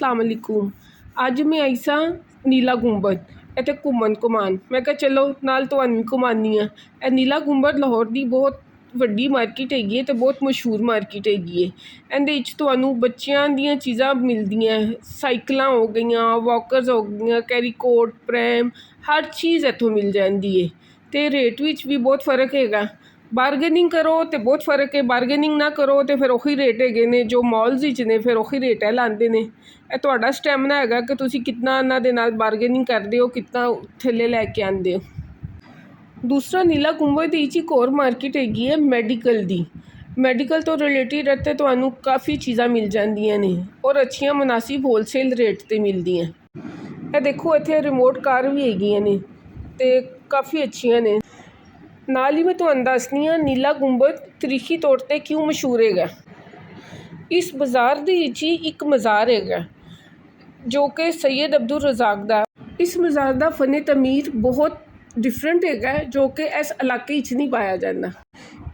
अस्सलाम वालेकुम। ਅੱਜ ਮੈਂ ਆਈ ਸਾਂ ਨੀਲਾ ਗੁੰਬਦ ਇੱਥੇ ਘੁੰਮਾਉਣ ਮੈਂ ਕਿਹਾ ਚਲੋ ਨਾਲ ਤੁਹਾਨੂੰ ਘੁਮਾਉਂਦੀ ਹਾਂ। ਇਹ ਨੀਲਾ ਗੁੰਬਦ ਲਾਹੌਰ ਦੀ ਬਹੁਤ ਵੱਡੀ ਮਾਰਕੀਟ ਹੈਗੀ ਹੈ ਅਤੇ ਬਹੁਤ ਮਸ਼ਹੂਰ ਮਾਰਕੀਟ ਹੈਗੀ ਹੈ। ਇਹਦੇ ਵਿੱਚ ਤੁਹਾਨੂੰ ਬੱਚਿਆਂ ਦੀਆਂ ਚੀਜ਼ਾਂ ਮਿਲਦੀਆਂ, ਸਾਈਕਲਾਂ ਹੋ ਗਈਆਂ, ਵਾਕਰਸ ਹੋ ਗਈਆਂ, ਕੈਰੀਕੋਟ, ਪ੍ਰੈਮ, ਹਰ ਚੀਜ਼ ਇੱਥੋਂ ਮਿਲ ਜਾਂਦੀ ਹੈ ਅਤੇ ਰੇਟ ਵਿੱਚ ਵੀ ਬਹੁਤ ਫ਼ਰਕ ਹੈਗਾ। ਬਾਰਗੇਨਿੰਗ ਕਰੋ ਤਾਂ ਬਹੁਤ ਫ਼ਰਕ ਹੈ, ਬਾਰਗੇਨਿੰਗ ਨਾ ਕਰੋ ਤਾਂ ਫਿਰ ਉਹੀ ਰੇਟ ਹੈਗੇ ਨੇ ਜੋ ਮੌਲਸ ਵਿੱਚ ਨੇ, ਫਿਰ ਉਹੀ ਰੇਟ ਹੈ ਲਾਉਂਦੇ ਨੇ। ਇਹ ਤੁਹਾਡਾ ਸਟੈਮਨਾ ਹੈਗਾ ਕਿ ਤੁਸੀਂ ਕਿਤਨਾ ਇਹਨਾਂ ਦੇ ਨਾਲ ਬਾਰਗੇਨਿੰਗ ਕਰਦੇ ਹੋ, ਕਿਤਨਾ ਥੱਲੇ ਲੈ ਕੇ ਆਉਂਦੇ ਹੋ। ਦੂਸਰਾ ਨੀਲਾ ਗੁੰਬਦ ਦੇ ਵਿੱਚ ਇੱਕ ਹੋਰ ਮਾਰਕੀਟ ਹੈਗੀ ਹੈ ਮੈਡੀਕਲ ਦੀ। ਮੈਡੀਕਲ ਤੋਂ ਰਿਲੇਟਿਡ ਇੱਥੇ ਤੁਹਾਨੂੰ ਕਾਫੀ ਚੀਜ਼ਾਂ ਮਿਲ ਜਾਂਦੀਆਂ ਨੇ ਔਰ ਅੱਛੀਆਂ ਮੁਨਾਸਿਬ ਹੋਲਸੇਲ ਰੇਟ 'ਤੇ ਮਿਲਦੀਆਂ। ਇਹ ਦੇਖੋ ਇੱਥੇ ਰਿਮੋਟ ਕਾਰ ਵੀ ਹੈਗੀਆਂ ਨੇ ਅਤੇ ਕਾਫੀ ਅੱਛੀਆਂ ਨੇ। ਨਾਲ ਹੀ ਮੈਂ ਤੁਹਾਨੂੰ ਦੱਸਦੀ ਹਾਂ ਨੀਲਾ ਗੁੰਬਦ ਤਰੀਖੀ ਤੌਰ 'ਤੇ ਕਿਉਂ ਮਸ਼ਹੂਰ ਹੈਗਾ। ਇਸ ਬਾਜ਼ਾਰ ਦੇ ਵਿੱਚ ਹੀ ਇੱਕ ਮਜ਼ਾਰ ਹੈਗਾ ਜੋ ਕਿ ਸੈਯਦ ਅਬਦੁਲ ਰਜ਼ਾਕ ਦਾ। ਇਸ ਮਜ਼ਾਰ ਦਾ ਫਨ ਤਮੀਰ ਬਹੁਤ ਡਿਫਰੈਂਟ ਹੈਗਾ ਜੋ ਕਿ ਇਸ ਇਲਾਕੇ ਵਿੱਚ ਨਹੀਂ ਪਾਇਆ ਜਾਂਦਾ।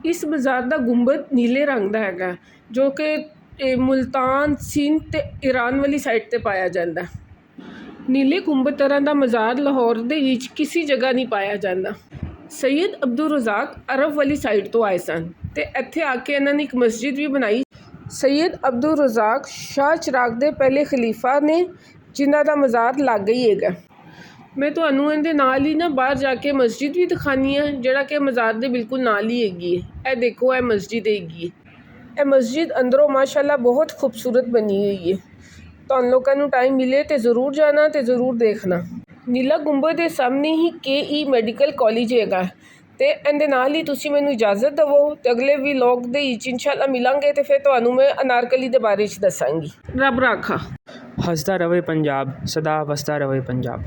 ਇਸ ਮਜ਼ਾਰ ਦਾ ਗੁੰਬਦ ਨੀਲੇ ਰੰਗ ਦਾ ਹੈਗਾ ਜੋ ਕਿ ਮੁਲਤਾਨ, ਸਿੰਧ ਅਤੇ ਈਰਾਨ ਵਾਲੀ ਸਾਈਡ 'ਤੇ ਪਾਇਆ ਜਾਂਦਾ। ਨੀਲੇ ਗੁੰਬਦ ਤਰ੍ਹਾਂ ਦਾ ਮਜ਼ਾਰ ਲਾਹੌਰ ਦੇ ਵਿੱਚ ਕਿਸੇ ਜਗ੍ਹਾ ਨਹੀਂ ਪਾਇਆ ਜਾਂਦਾ। ਸੈਯਦ ਅਬਦੁਲ ਰਜ਼ਾਕ ਅਰਬ ਵਾਲੀ ਸਾਈਡ ਤੋਂ ਆਏ ਸਨ ਅਤੇ ਇੱਥੇ ਆ ਕੇ ਇਹਨਾਂ ਨੇ ਇੱਕ ਮਸਜਿਦ ਵੀ ਬਣਾਈ। ਸੈਯਦ ਅਬਦੁਲ ਰਜ਼ਾਕ ਸ਼ਾਹ ਚਿਰਾਗ ਦੇ ਪਹਿਲੇ ਖਲੀਫਾ ਨੇ ਜਿਨ੍ਹਾਂ ਦਾ ਮਜ਼ਾਰ ਲਾਗੇ ਹੀ ਹੈਗਾ। ਮੈਂ ਤੁਹਾਨੂੰ ਇਹਦੇ ਨਾਲ ਹੀ ਨਾ ਬਾਹਰ ਜਾ ਕੇ ਮਸਜਿਦ ਵੀ ਦਿਖਾਉਂਦੀ ਹਾਂ ਜਿਹੜਾ ਕਿ ਮਜ਼ਾਰ ਦੇ ਬਿਲਕੁਲ ਨਾਲ ਹੀ ਹੈਗੀ ਹੈ। ਇਹ ਦੇਖੋ ਇਹ ਮਸਜਿਦ ਹੈਗੀ ਹੈ। ਇਹ ਮਸਜਿਦ ਅੰਦਰੋਂ ਮਾਸ਼ਾਅੱਲਾ ਬਹੁਤ ਖੂਬਸੂਰਤ ਬਣੀ ਹੋਈ ਹੈ। ਤੁਹਾਨੂੰ ਲੋਕਾਂ ਨੂੰ ਟਾਈਮ ਮਿਲੇ ਤਾਂ ਜ਼ਰੂਰ ਜਾਣਾ ਅਤੇ ਜ਼ਰੂਰ ਦੇਖਣਾ। ਨੀਲਾ ਗੁੰਬਦ ਦੇ ਸਾਹਮਣੇ ਹੀ KE ਮੈਡੀਕਲ ਕਾਲਜ ਹੈਗਾ ਅਤੇ ਇਹਦੇ ਨਾਲ ਹੀ ਤੁਸੀਂ ਮੈਨੂੰ ਇਜਾਜ਼ਤ ਦੇਵੋ ਅਤੇ ਅਗਲੇ ਵਲੌਗ ਦੇ ਵਿੱਚ ਇੰਸ਼ਾਅੱਲਾ ਮਿਲਾਂਗੇ ਅਤੇ ਫਿਰ ਤੁਹਾਨੂੰ ਮੈਂ ਅਨਾਰਕਲੀ ਦੇ ਬਾਰੇ 'ਚ ਦੱਸਾਂਗੀ। ਰੱਬ ਰਾਖਾ। ਹੱਸਦਾ ਰਵੇ ਪੰਜਾਬ, ਸਦਾ ਵਸਦਾ ਰਵੇ ਪੰਜਾਬ।